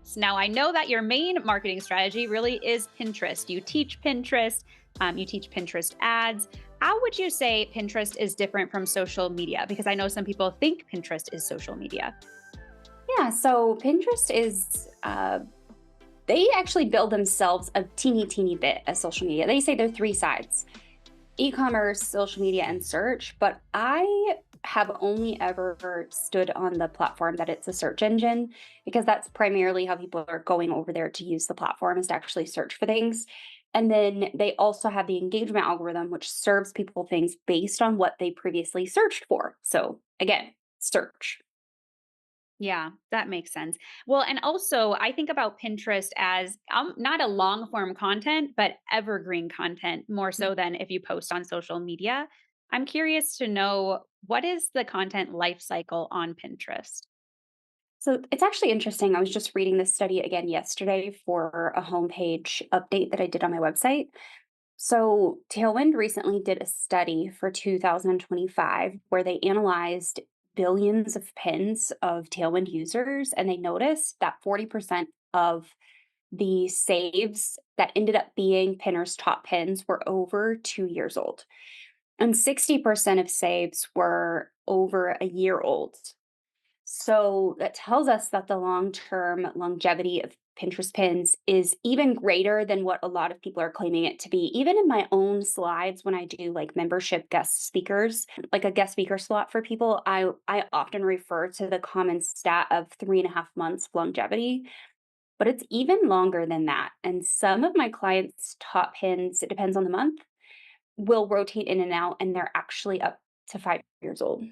ads. Now, I know that your main marketing strategy really is Pinterest. You teach Pinterest ads. How would you say Pinterest is different from social media? Because I know some people think Pinterest is social media. Yeah, so Pinterest they actually build themselves a teeny bit as social media. They say they're three sides: e-commerce, social media, and search. But I have only ever stood on the platform that it's a search engine because that's primarily how people are going over there to use the platform, is to actually search for things. And then they also have the engagement algorithm, which serves people things based on what they previously searched for. So again, search. Yeah, that makes sense. Well, and also I think about Pinterest as not a long form content, but evergreen content more so than if you post on social media. I'm curious to know, what is the content life cycle on Pinterest? So it's actually interesting. I was just reading this study again yesterday for a homepage update that I did on my website. So Tailwind recently did a study for 2025 where they analyzed billions of pins of Tailwind users, and they noticed that 40% of the saves that ended up being pinners' top pins were over 2 years old, and 60% of saves were over a year old. So that tells us that the long-term longevity of Pinterest pins is even greater than what a lot of people are claiming it to be. Even in my own slides, when I do like membership guest speakers, like a guest speaker slot for people, I often refer to the common stat of 3.5 months of longevity, but it's even longer than that. And some of my clients' top pins, it depends on the month, will rotate in and out, and they're actually up to 5 years old.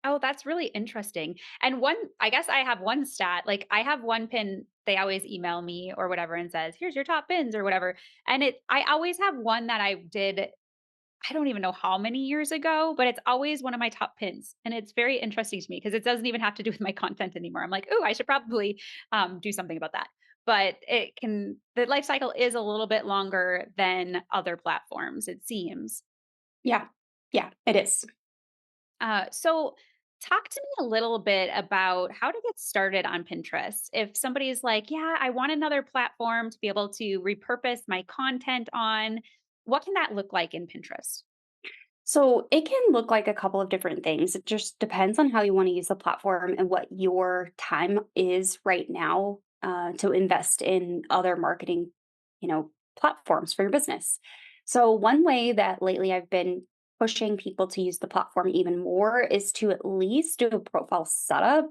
Oh, that's really interesting. And I guess I have one stat. Like, I have one pin, they always email me or whatever and says, here's your top pins or whatever. And I always have one that I did, I don't even know how many years ago, but it's always one of my top pins. And it's very interesting to me because it doesn't even have to do with my content anymore. I'm like, oh, I should probably do something about that. But the life cycle is a little bit longer than other platforms, it seems. Yeah. Yeah, it is. So, talk to me a little bit about how to get started on Pinterest. If somebody's like, yeah, I want another platform to be able to repurpose my content on, what can that look like in Pinterest? So it can look like a couple of different things. It just depends on how you want to use the platform and what your time is right now to invest in other marketing, platforms for your business. So one way that lately I've been pushing people to use the platform even more is to at least do a profile setup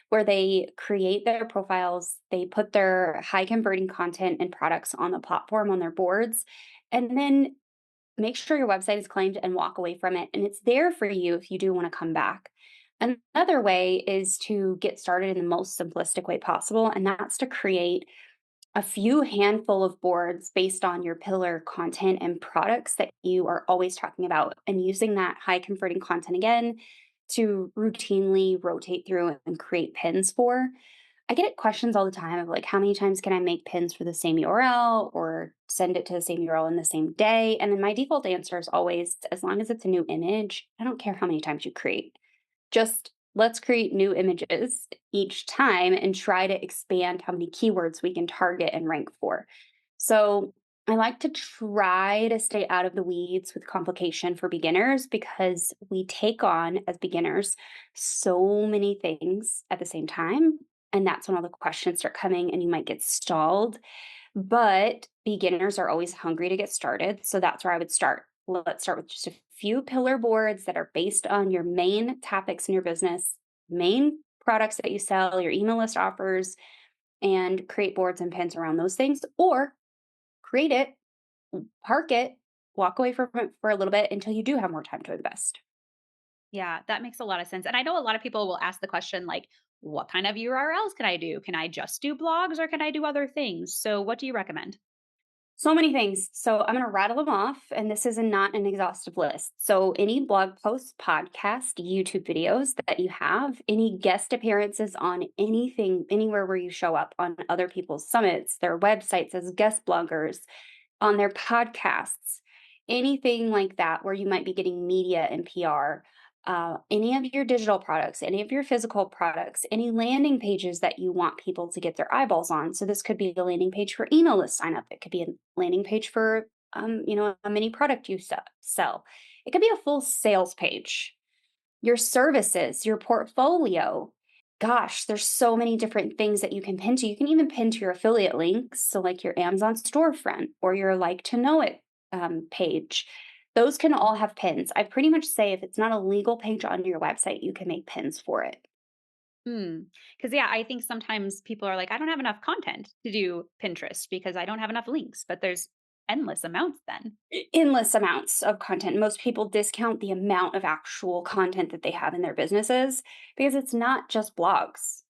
where they create their profiles, they put their high converting content and products on the platform on their boards, and then make sure your website is claimed and walk away from it. And it's there for you if you do want to come back. Another way is to get started in the most simplistic way possible, and that's to create a few handful of boards based on your pillar content and products that you are always talking about, and using that high converting content again to routinely rotate through and create pins for. I get questions all the time of like, how many times can I make pins for the same URL or send it to the same URL in the same day? And then my default answer is always, as long as it's a new image, I don't care how many times you create. Just let's create new images each time and try to expand how many keywords we can target and rank for. So I like to try to stay out of the weeds with complication for beginners because we take on as beginners so many things at the same time. And that's when all the questions start coming and you might get stalled. But beginners are always hungry to get started. So that's where I would start. Let's start with just a few pillar boards that are based on your main topics in your business, main products that you sell, your email list offers, and create boards and pins around those things. Or create it, park it, walk away from it for a little bit until you do have more time to invest. Yeah, that makes a lot of sense. And I know a lot of people will ask the question, like, what kind of URLs can I do? Can I just do blogs or can I do other things? So, what do you recommend? So many things. So I'm going to rattle them off, and this is not an exhaustive list. So any blog posts, podcast, YouTube videos that you have, any guest appearances on anything, anywhere where you show up on other people's summits, their websites as guest bloggers, on their podcasts, anything like that where you might be getting media and PR. any of your digital products, any of your physical products, any landing pages that you want people to get their eyeballs on. So this could be a landing page for email list sign up. It could be a landing page for, a mini product you sell. It could be a full sales page, your services, your portfolio. Gosh, there's so many different things that you can pin to. You can even pin to your affiliate links. So, like your Amazon storefront or your like to know it page. Those can all have pins. I pretty much say if it's not a legal page on your website, you can make pins for it. Because yeah, I think sometimes people are like, "I don't have enough content to do Pinterest because I don't have enough links," but there's endless amounts then. Endless amounts of content. Most people discount the amount of actual content that they have in their businesses because it's not just blogs.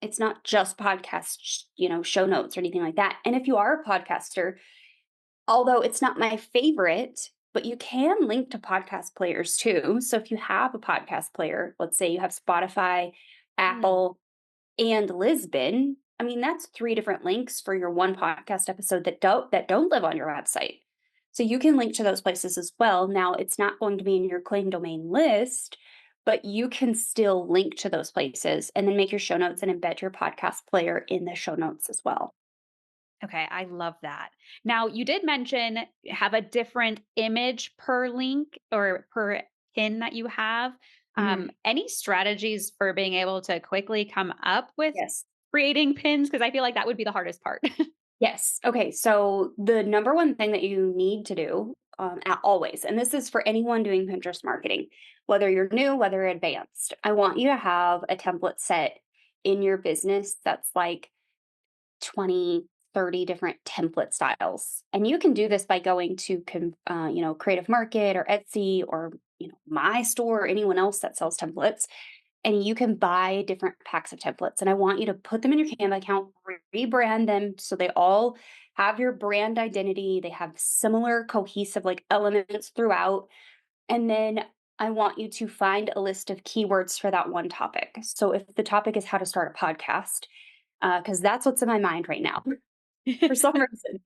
It's not just podcast, show notes or anything like that. And if you are a podcaster, although it's not my favorite, but you can link to podcast players too. So if you have a podcast player, let's say you have Spotify, Mm. Apple, and Lisbon, I mean that's three different links for your one podcast episode that don't live on your website. So you can link to those places as well. Now it's not going to be in your claim domain list, but you can still link to those places and then make your show notes and embed your podcast player in the show notes as well. Okay, I love that. Now, you did mention have a different image per link or per pin that you have. Mhm. Any strategies for being able to quickly come up with Yes. creating pins? Because I feel like that would be the hardest part. Yes. Okay. So the number one thing that you need to do always, and this is for anyone doing Pinterest marketing, whether you're new, whether advanced, I want you to have a template set in your business that's like 20, 30 different template styles. And you can do this by going to, Creative Market or Etsy or, my store or anyone else that sells templates and you can buy different packs of templates. And I want you to put them in your Canva account, rebrand them so they all have your brand identity. They have similar cohesive like elements throughout. And then I want you to find a list of keywords for that one topic. So if the topic is how to start a podcast, because that's what's in my mind right now for some reason.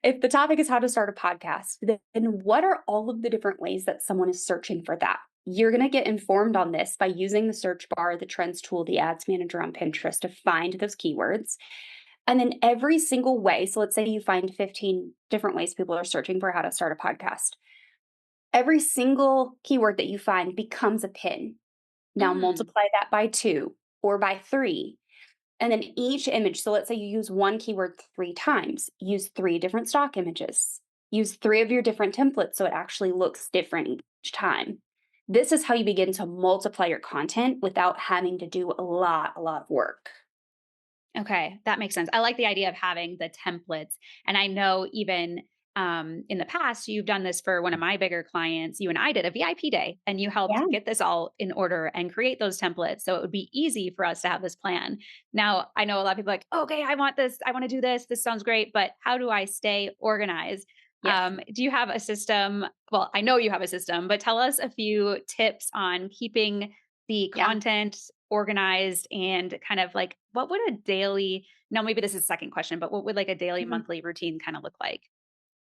If the topic is how to start a podcast, then what are all of the different ways that someone is searching for that? You're going to get informed on this by using the search bar, the trends tool, the ads manager on Pinterest to find those keywords. And then every single way, so let's say you find 15 different ways people are searching for how to start a podcast. Every single keyword that you find becomes a pin. Now Mm, multiply that by 2 or by 3 and then each image, so let's say you use one keyword 3 times, use 3 different stock images, use 3 of your different templates so it actually looks different each time. This is how you begin to multiply your content without having to do a lot of work. okay, that makes sense. I like the idea of having the templates. And I know even in the past, you've done this for one of my bigger clients. You and I did a VIP day and you helped Yeah. get this all in order and create those templates. So it would be easy for us to have this plan. Now, I know a lot of people are like, okay, I want this. I want to do this. This sounds great. But how do I stay organized? Yes. Do you have a system? Well, I know you have a system, but tell us a few tips on keeping the Yeah. content organized and kind of like what would a daily no, maybe this is the second question, but what would like a daily, Mhm. monthly routine kind of look like?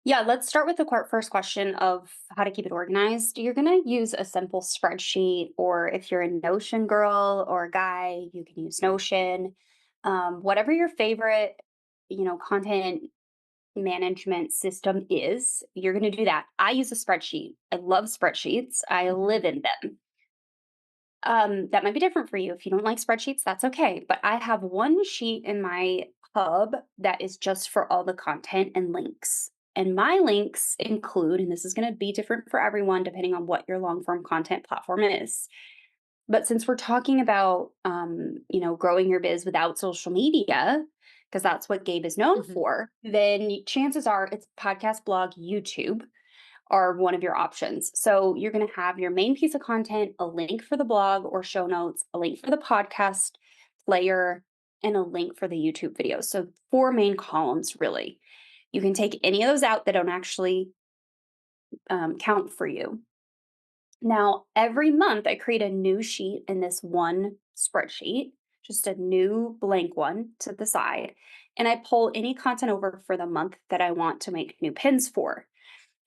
Yeah, let's start with the first question of how to keep it organized. You're going to use a simple spreadsheet, or if you're a Notion girl or a guy, you can use Notion. Whatever your favorite, content management system is, you're going to do that. I use a spreadsheet. I love spreadsheets. I Mhm. live in them. That might be different for you. If you don't like spreadsheets, that's okay. But I have one sheet in my hub that is just for all the content and links. And my links include, and this is going to be different for everyone depending on what your long form content platform is. But since we're talking about, growing your biz without social media, because that's what Gabe is known Mhm. for, then chances are it's podcast, blog, YouTube are one of your options. So you're going to have your main piece of content, a link for the blog or show notes, a link for the podcast player, and a link for the YouTube video. So 4 main columns, really. You can take any of those out that don't actually count for you. Now, every month I create a new sheet in this one spreadsheet, just a new blank one to the side, and I pull any content over for the month that I want to make new pins for.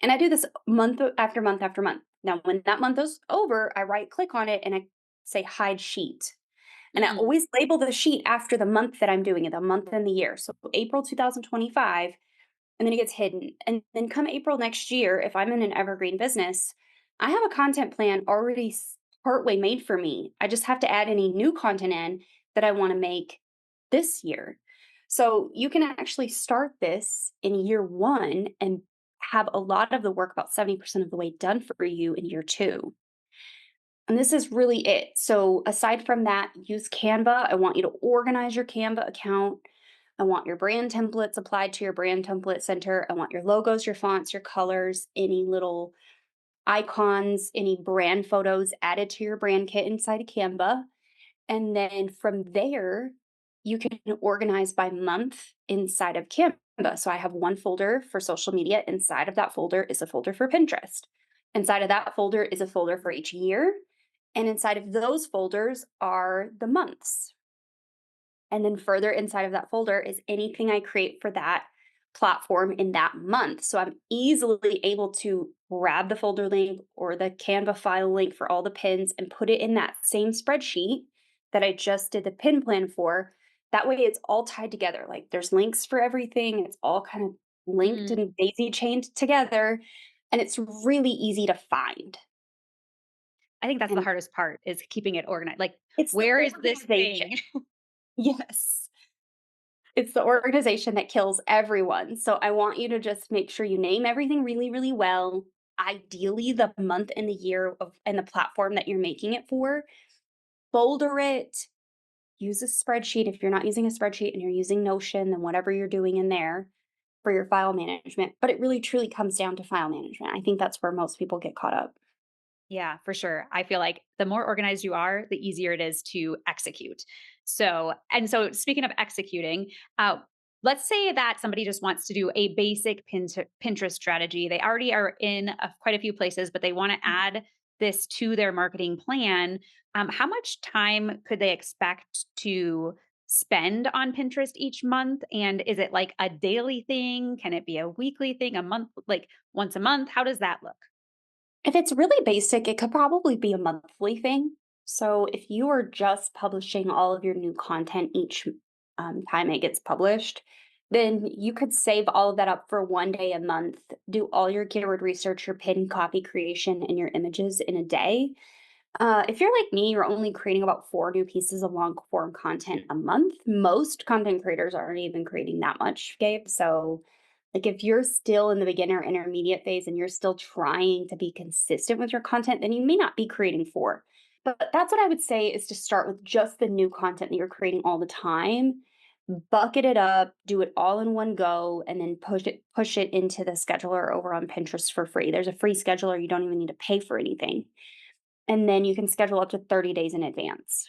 And I do this month after month after month. Now, when that month is over, I right click on it and I say hide sheet. And I Mm, always label the sheet after the month that I'm doing it, the month and the year. So April 2025, and then it gets hidden. And then come April next year, if I'm in an evergreen business, I have a content plan already partway made for me. I just have to add any new content in that I want to make this year. So you can actually start this in year one and have a lot of the work, about 70% of the way done for you in year two. And this is really it. So aside from that, use Canva. I want you to organize your Canva account. I want your brand templates applied to your brand template center. I want your logos, your fonts, your colors, any little icons, any brand photos added to your brand kit inside of Canva. And then from there, you can organize by month inside of Canva. So I have one folder for social media. Inside of that folder is a folder for Pinterest. Inside of that folder is a folder for each year. And inside of those folders are the months. And then further inside of that folder is anything I create for that platform in that month. So I'm easily able to grab the folder link or the Canva file link for all the pins and put it in that same spreadsheet that I just did the pin plan for. That way it's all tied together. Like there's links for everything, it's all kind of linked mm. and daisy chained together. And it's really easy to find. I think that's the And hardest part is keeping it organized. Like, it's the where is this organization. thing? Yes. It's the organization that kills everyone. So I want you to just make sure you name everything really, really well. Ideally, the month and the year of and the platform that you're making it for. Folder it. Use a spreadsheet. If you're not using a spreadsheet and you're using Notion, then whatever you're doing in there for your file management. But it really truly comes down to file management. I think that's where most people get caught up. Yeah, for sure. I feel like the more organized you are, the easier it is to execute. So speaking of executing, let's say that somebody just wants to do a basic Pinterest strategy. They already are in quite a few places, but they want to add this to their marketing plan. How much time could they expect to spend on Pinterest each month? And is it like a daily thing? Can it be a weekly thing, a month, like once a month? How does that look? If it's really basic, it could probably be a monthly thing. So if you are just publishing all of your new content each time it gets published, then you could save all of that up for one day a month, do all your keyword research, your pin copy creation, and your images in a day. If you're like me, you're only creating about four new pieces of long form content a month. Most content creators aren't even creating that much, Gabe. So, like, if you're still in the beginner intermediate phase and you're still trying to be consistent with your content, then you may not be creating four. But that's what I would say is to start with just the new content that you're creating all the time. Bucket it up, do it all in one go, and then push it into the scheduler over on Pinterest for free. There's a free scheduler, you don't even need to pay for anything, and then you can schedule up to 30 days in advance.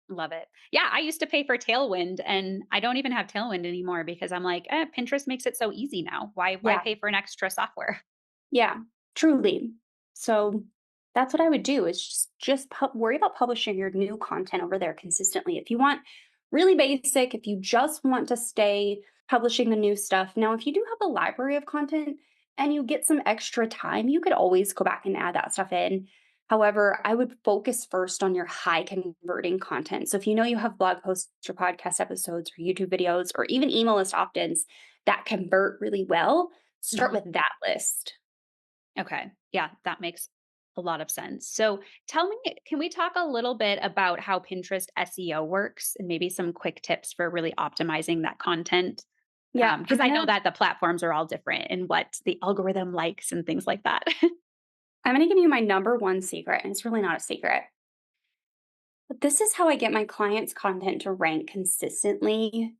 Love it. Yeah, I used to pay for Tailwind and I don't even have Tailwind anymore because I'm like, Pinterest makes it so easy now. Why Yeah, pay for an extra software? yeah, truly. So that's what I would do is just worry about publishing your new content over there consistently. If you want really basic, if you just want to stay publishing the new stuff. Now, if you do have a library of content and you get some extra time, you could always go back and add that stuff in. However, I would focus first on your high converting content. So if you know you have blog posts or podcast episodes or YouTube videos or even email list opt-ins that convert really well, start Mhm. with that list. Okay. Yeah, that makes a lot of sense. So tell me, can we talk a little bit about how Pinterest SEO works and maybe some quick tips for really optimizing that content? Yeah, Because I know that the platforms are all different and what the algorithm likes and things like that. I'm gonna give you my number one secret, and it's really not a secret. But this is how I get my clients' content to rank consistently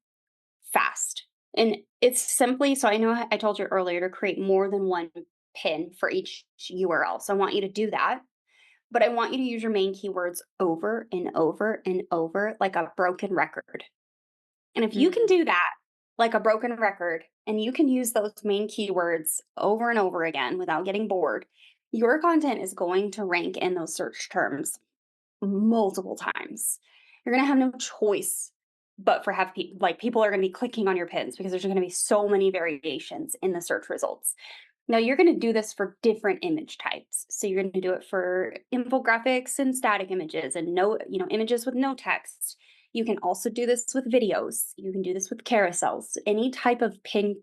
fast. And it's simply so I know I told you earlier to create more than one pin for each URL. So I want you to do that. But I want you to use your main keywords over and over and over like a broken record. And if you can Mm, do that like a broken record and you can use those main keywords over and over again without getting bored, your content is going to rank in those search terms multiple times. You're going to have no choice but for have people are going to be clicking on your pins because there's going to be so many variations in the search results. Now you're going to do this for different image types. So you're going to do it for infographics and static images and images with no text. You can also do this with videos. You can do this with carousels. Any type of pin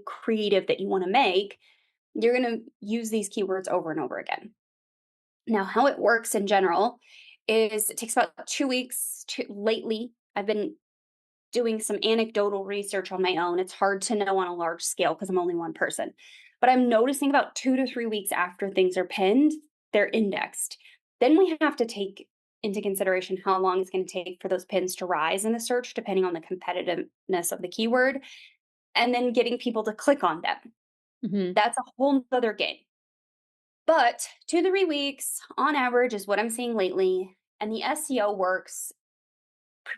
creative that you want to make, you're going to use these keywords over and over again. Now, how it works in general is it takes about 2 weeks to lately. I've been doing some anecdotal research on my own. It's hard to know on a large scale because I'm only one person. But I'm noticing about 2 to 3 weeks after things are pinned, they're indexed. Then we have to take into consideration how long it's going to take for those pins to rise in the search, depending on the competitiveness of the keyword, and then getting people to click on them. Mhm. That's a whole other game. But 2 to 3 weeks on average is what I'm seeing lately. And the SEO works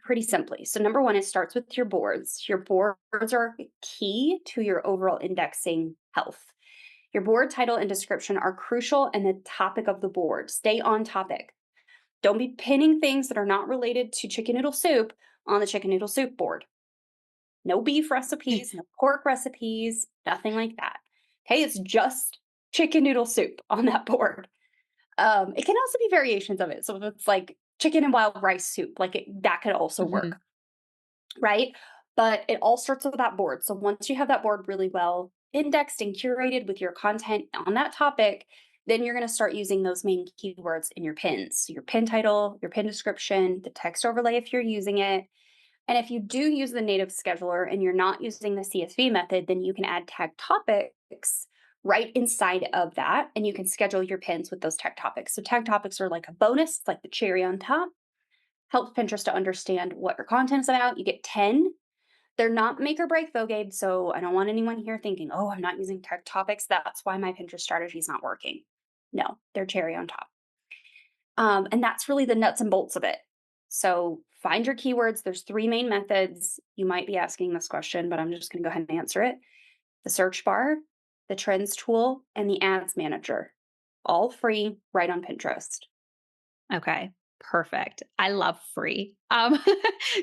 pretty simply. So, number one, it starts with your boards. Your boards are key to your overall indexing health. Your board title and description are crucial and the topic of the board. Stay on topic. Don't be pinning things that are not related to chicken noodle soup on the chicken noodle soup board. No beef recipes, no pork recipes, nothing like that. Okay, it's just chicken noodle soup on that board. It can also be variations of it. So if it's like chicken and wild rice soup, that could also work, Mhm. right? But it all starts with that board. So once you have that board really well indexed and curated with your content on that topic, then you're going to start using those main keywords in your pins. So your pin title, your pin description, the text overlay if you're using it. And if you do use the native scheduler and you're not using the CSV method, then you can add tag topics right inside of that. And you can schedule your pins with those tag topics. So tag topics are like a bonus, it's like the cherry on top. Helps Pinterest to understand what your content is about. You get 10. They're not make or break though, Gabe. So I don't want anyone here thinking, oh, I'm not using tag topics. That's why my Pinterest strategy is not working. No, they're cherry on top. And that's really the nuts and bolts of it. So find your keywords. There's three main methods. You might be asking this question, but I'm just going to go ahead and answer it. The search bar, the trends tool, and the ads manager. All free right on Pinterest. Okay, perfect. I love free.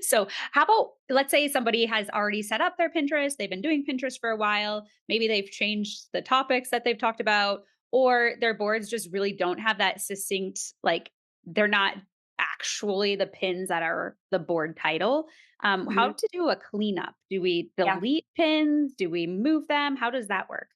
So how about let's say somebody has already set up their Pinterest, they've been doing Pinterest for a while, maybe they've changed the topics that they've talked about, or their boards just really don't have that succinct, like they're not actually the pins that are the board title. How Mhm. to do a cleanup? Do we Yeah. delete pins? Do we move them? How does that work?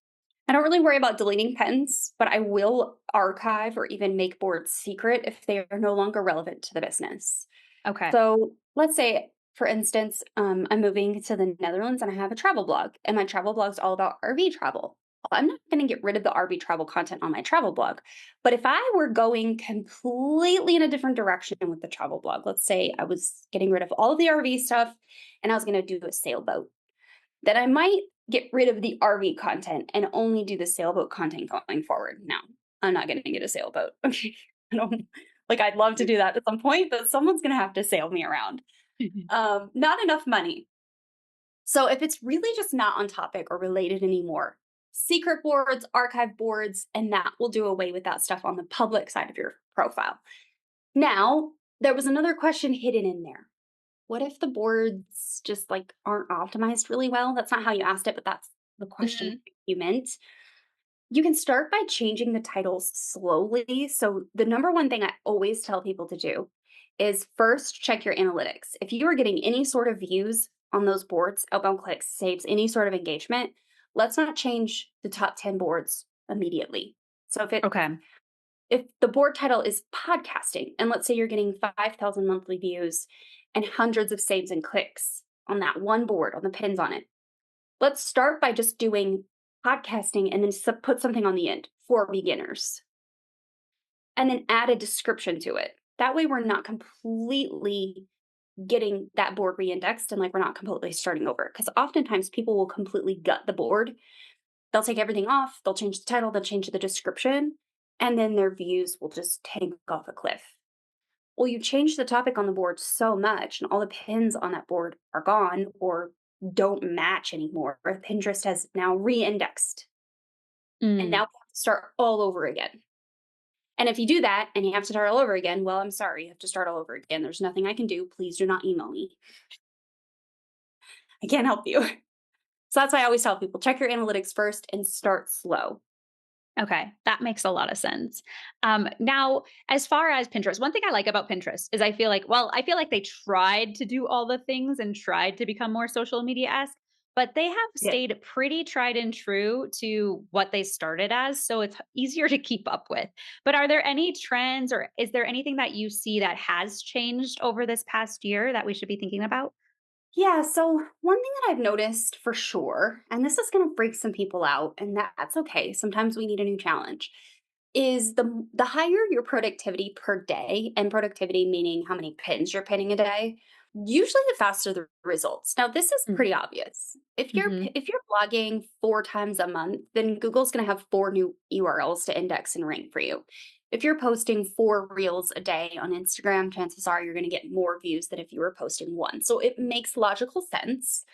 I don't really worry about deleting pins, but I will archive or even make boards secret if they are no longer relevant to the business. Okay. So let's say, for instance, I'm moving to the Netherlands and I have a travel blog, and my travel blog is all about RV travel. Well, I'm not going to get rid of the RV travel content on my travel blog. But if I were going completely in a different direction with the travel blog, let's say I was getting rid of all of the RV stuff and I was going to do a sailboat, then I might get rid of the RV content and only do the sailboat content going forward. Now, I'm not going to get a sailboat. Okay. I don't I'd love to do that at some point, but someone's going to have to sail me around. Not enough money. So if it's really just not on topic or related anymore, secret boards, archive boards, and that will do away with that stuff on the public side of your profile. Now, there was another question hidden in there. What if the boards just aren't optimized really well? That's not how you asked it, but that's the question Mhm. you meant. You can start by changing the titles slowly. So, the number one thing I always tell people to do is first check your analytics. If you are getting any sort of views on those boards, outbound clicks, saves, any sort of engagement, let's not change the top 10 boards immediately. So, Okay. if the board title is podcasting, and let's say you're getting 5,000 monthly views and hundreds of saves and clicks on that one board, on the pins on it, let's start by just doing podcasting and then put something on the end for beginners and then add a description to it. That way, we're not completely getting that board re-indexed and we're not completely starting over. Because oftentimes people will completely gut the board. They'll take everything off, they'll change the title, they'll change the description, and then their views will just tank off a cliff. Well, you change the topic on the board so much, and all the pins on that board are gone or don't match anymore. Pinterest has now re indexed, and now Mm. we have to start all over again. And if you do that and you have to start all over again, well, I'm sorry, you have to start all over again. There's nothing I can do. Please do not email me. I can't help you. So that's why I always tell people check your analytics first and start slow. Okay, that makes a lot of sense. Now, as far as Pinterest, one thing I like about Pinterest is I feel like they tried to do all the things and tried to become more social media esque, but they have Yeah. stayed pretty tried and true to what they started as. So it's easier to keep up with. But are there any trends or is there anything that you see that has changed over this past year that we should be thinking about? Yeah, so one thing that I've noticed for sure, and this is going to freak some people out, and that's okay. Sometimes we need a new challenge. Is the higher your productivity per day, and productivity meaning how many pins you're pinning a day, usually the faster the results. Now, this is pretty obvious. Mm-hmm. If you're blogging 4 times a month, then Google's going to have 4 new URLs to index and rank for you. If you're posting 4 reels a day on Instagram, chances are you're going to get more views than if you were posting one. So it makes logical sense.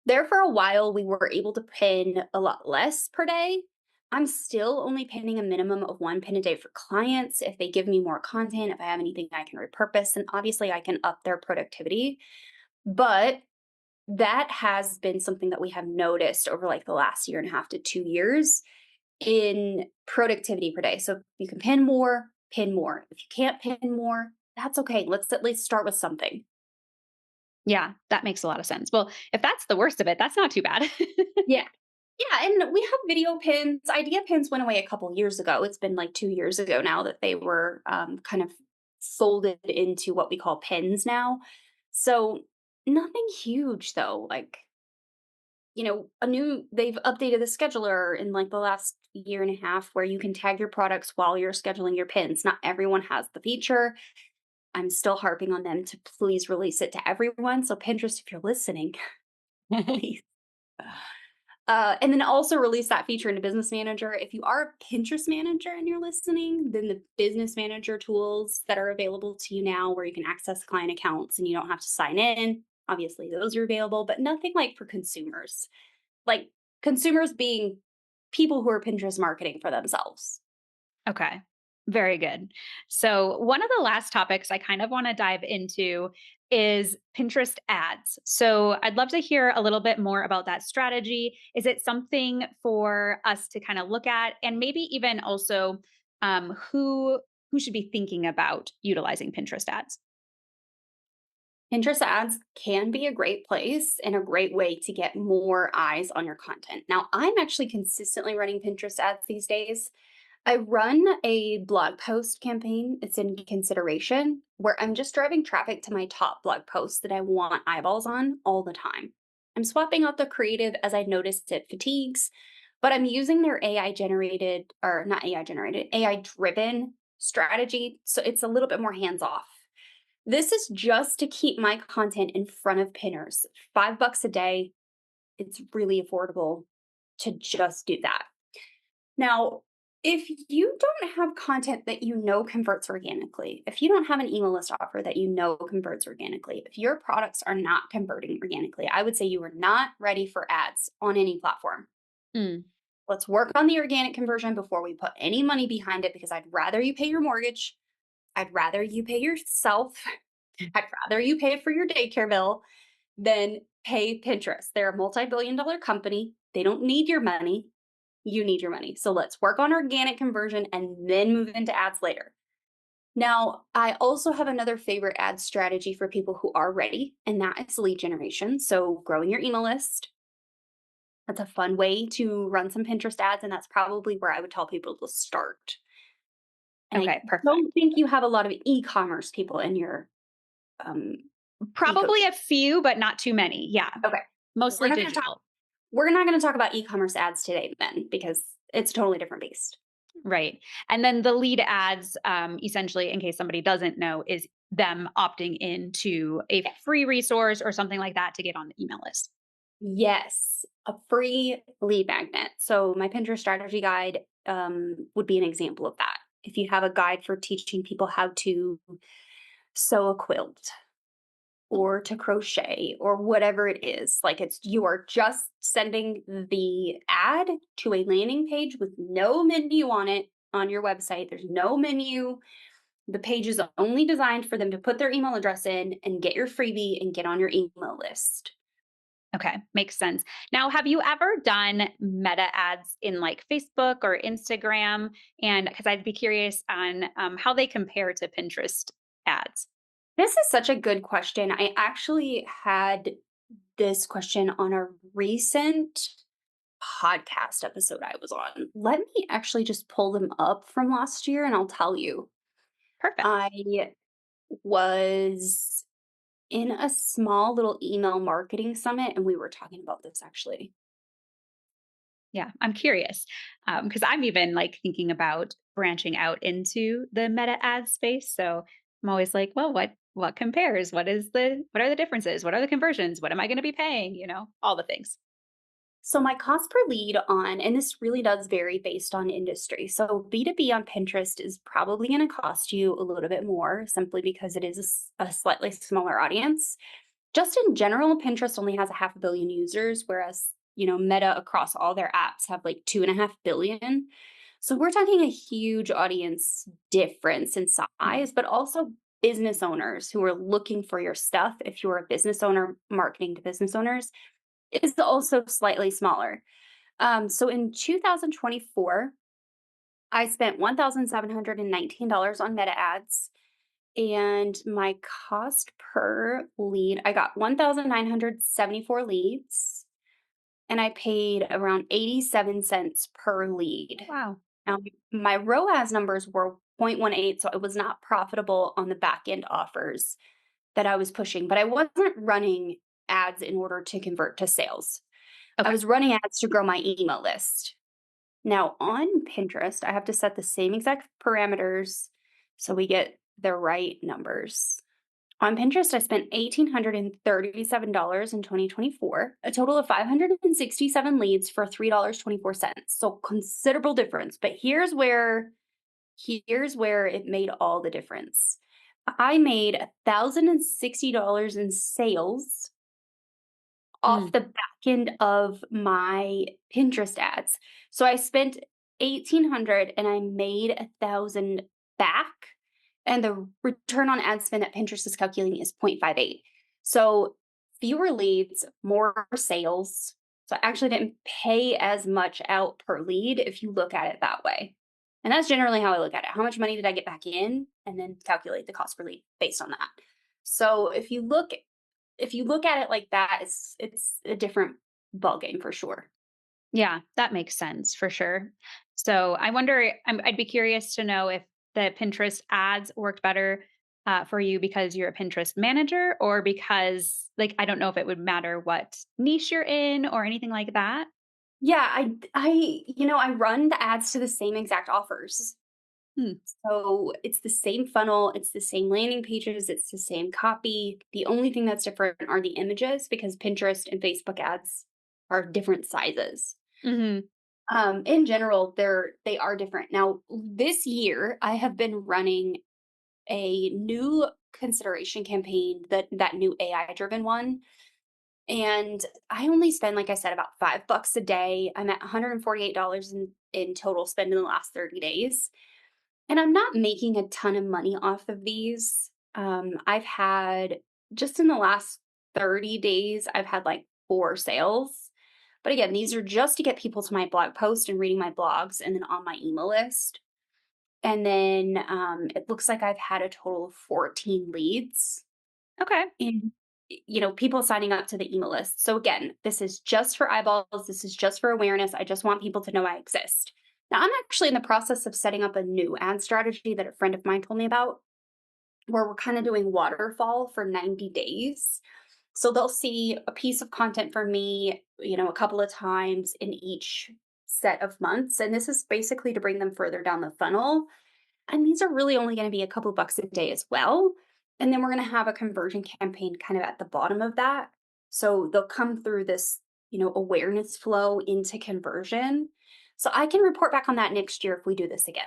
There for a while, we were able to pin a lot less per day. I'm still only pinning a minimum of 1 pin a day for clients. If they give me more content, if I have anything I can repurpose, and obviously I can up their productivity. But that has been something that we have noticed over like the last year and a half to 2 years in productivity per day. So if you can pin more, pin more. If you can't pin more, that's okay. Let's at least start with something. Yeah, that makes a lot of sense. Well, if that's the worst of it, that's not too bad. Yeah. Yeah, and we have video pins. Idea pins went away a couple years ago. It's been like 2 years ago now that they were kind of folded into what we call pins now. So nothing huge though. Like, they've updated the scheduler in like the last year and a half where you can tag your products while you're scheduling your pins. Not everyone has the feature. I'm still harping on them to please release it to everyone. So Pinterest, if you're listening, please. And then also release that feature into Business Manager. If you are a Pinterest manager and you're listening, then the Business Manager tools that are available to you now, where you can access client accounts and you don't have to sign in, obviously those are available, but nothing like for consumers. Like consumers being people who are Pinterest marketing for themselves. Okay. Very good. So, one of the last topics I kind of want to dive into is Pinterest ads. So, I'd love to hear a little bit more about that strategy. Is it something for us to kind of look at, and maybe even also who should be thinking about utilizing Pinterest ads? Pinterest ads can be a great place and a great way to get more eyes on your content. Now, I'm actually consistently running Pinterest ads these days. I run a blog post campaign. It's in consideration where I'm just driving traffic to my top blog posts that I want eyeballs on all the time. I'm swapping out the creative as I noticed it fatigues, but I'm using their AI generated, or not AI generated, AI driven strategy. So it's a little bit more hands off. This is just to keep my content in front of pinners. $5 a day. It's really affordable to just do that. Now, if you don't have content that you know converts organically, if you don't have an email list offer that you know converts organically, if your products are not converting organically, I would say you are not ready for ads on any platform. Mm, Let's work on the organic conversion before we put any money behind it because I'd rather you pay your mortgage. I'd rather you pay yourself. I'd rather you pay for your daycare bill than pay Pinterest. They're a multi-billion-dollar company. They don't need your money. You need your money. So let's work on organic conversion and then move into ads later. Now, I also have another favorite ad strategy for people who are ready, and that is lead generation. So, growing your email list. That's a fun way to run some Pinterest ads, and that's probably where I would tell people to start. And I okay, perfect. don't think you have a lot of e commerce people in your um, Probably ecosystem. a few, but not too many. Yeah, Okay. We're mostly not going to talk. digital. We're not going to talk about e-commerce ads today, then, because it's a totally different beast. Right. And then the lead ads, essentially, in case somebody doesn't know, is them opting into a Yes. free resource or something like that to get on the email list. Yes, a free lead magnet. So my Pinterest strategy guide would be an example of that. If you have a guide for teaching people how to sew a quilt or to crochet or whatever it is, like you are just sending the ad to a landing page with no menu on it on your website. There's no menu. The page is only designed for them to put their email address in and get your freebie and get on your email list. Okay, makes sense. Now, have you ever done meta ads in like Facebook or Instagram? And because I'd be curious on how they compare to Pinterest ads. This is such a good question. I actually had this question on a recent podcast episode I was on. Let me actually just pull them up from last year and I'll tell you. Perfect. I was in a small little email marketing summit and we were talking about this actually. Yeah, I'm curious because I'm even like thinking about branching out into the meta ad space. So I'm always like, well, what compares? What are the differences? What are the conversions? What am I going to be paying? All the things. So my cost per lead on, and this really does vary based on industry. So B2B on Pinterest is probably going to cost you a little bit more simply because it is a slightly smaller audience. Just in general, Pinterest only has a half a billion users, whereas, Meta across all their apps have like 2.5 billion. So we're talking a huge audience difference in Mm. size, but also business owners who are looking for your stuff. If you're a business owner marketing to business owners, is also slightly smaller. So in 2024, I spent $1,719 on meta ads, and my cost per lead, I got 1,974 leads, and I paid around 87 cents per lead. Wow. Now, my ROAS numbers were 0.18, so it was not profitable on the back end offers that I was pushing, but I wasn't running ads in order to convert to sales. I Okay. was running ads to grow my email list. Now, on Pinterest, I have to set the same exact parameters so we get the right numbers. On Pinterest, I spent $1,837 in 2024, a total of 567 leads for $3.24. So considerable difference. But here's where it made all the difference. I made $1,060 in sales off Mm. the back end of my Pinterest ads. So I spent 1,800 and I made 1,000 back, and the return on ad spend that Pinterest is calculating is 0.58. So fewer leads, more sales. So I actually didn't pay as much out per lead if you look at it that way. And that's generally how I look at it. How much money did I get back in? And then calculate the cost per lead based on that. So if you look at it like that, it's a different ballgame for sure. Yeah, that makes sense for sure. So I wonder, I'd be curious to know if the Pinterest ads worked better for you because you're a Pinterest manager or because, like, I don't know if it would matter what niche you're in or anything like that. Yeah, I run the ads to the same exact offers. Hmm. So it's the same funnel, it's the same landing pages, it's the same copy. The only thing that's different are the images because Pinterest and Facebook ads are different sizes. Hmm. In general, they are different. Now, this year I have been running a new consideration campaign, that new AI driven one. And I only spend, like I said, about $5 a day. I'm at $148 in total spend in the last 30 days. And I'm not making a ton of money off of these. I've had just in the last 30 days, I've had like 4 sales. But again, these are just to get people to my blog post and reading my blogs and then on my email list. And then it looks like I've had a total of 14 leads Okay. and people signing up to the email list. So again, this is just for eyeballs, this is just for awareness. I just want people to know I exist. Now, I'm actually in the process of setting up a new ad strategy that a friend of mine told me about, where we're kind of doing waterfall for 90 days. So they'll see a piece of content from me, a couple of times in each set of months, and this is basically to bring them further down the funnel, and these are really only going to be a couple bucks a day as well. And then we're going to have a conversion campaign kind of at the bottom of that. So they'll come through this, awareness flow into conversion. So I can report back on that next year if we do this again.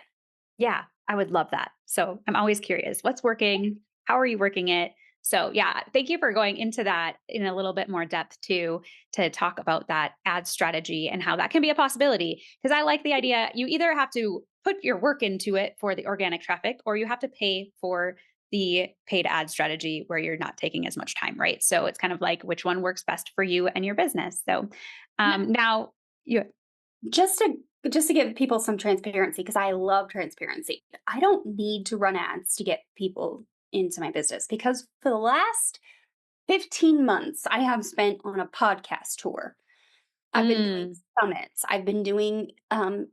Yeah, I would love that. So I'm always curious what's working? How are you working it? So, yeah, thank you for going into that in a little bit more depth too, to talk about that ad strategy and how that can be a possibility. Because I like the idea you either have to put your work into it for the organic traffic or you have to pay for the paid ad strategy where you're not taking as much time, right? So it's kind of like which one works best for you and your business. So Yeah. now you Just to give people some transparency, because I love transparency. I don't need to run ads to get people into my business, because for the last 15 months I have spent on a podcast tour. I've been doing mm, summits. I've been doing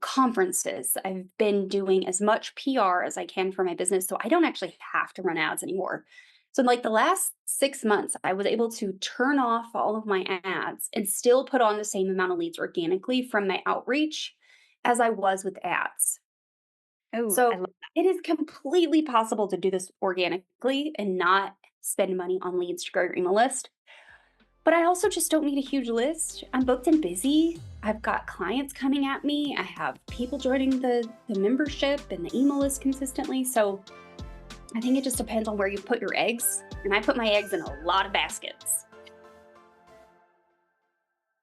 conferences. I've been doing as much PR as I can for my business. So I don't actually have to run ads anymore. So, in like the last 6 months, I was able to turn off all of my ads and still put on the same amount of leads organically from my outreach as I was with ads. oh, I So, love it is completely possible to do this organically and not spend money on leads to grow your email list. But I also just don't need a huge list. I'm booked and busy. I've got clients coming at me. I have people joining the membership and the email list consistently. So I think it just depends on where you put your eggs. And I put my eggs in a lot of baskets.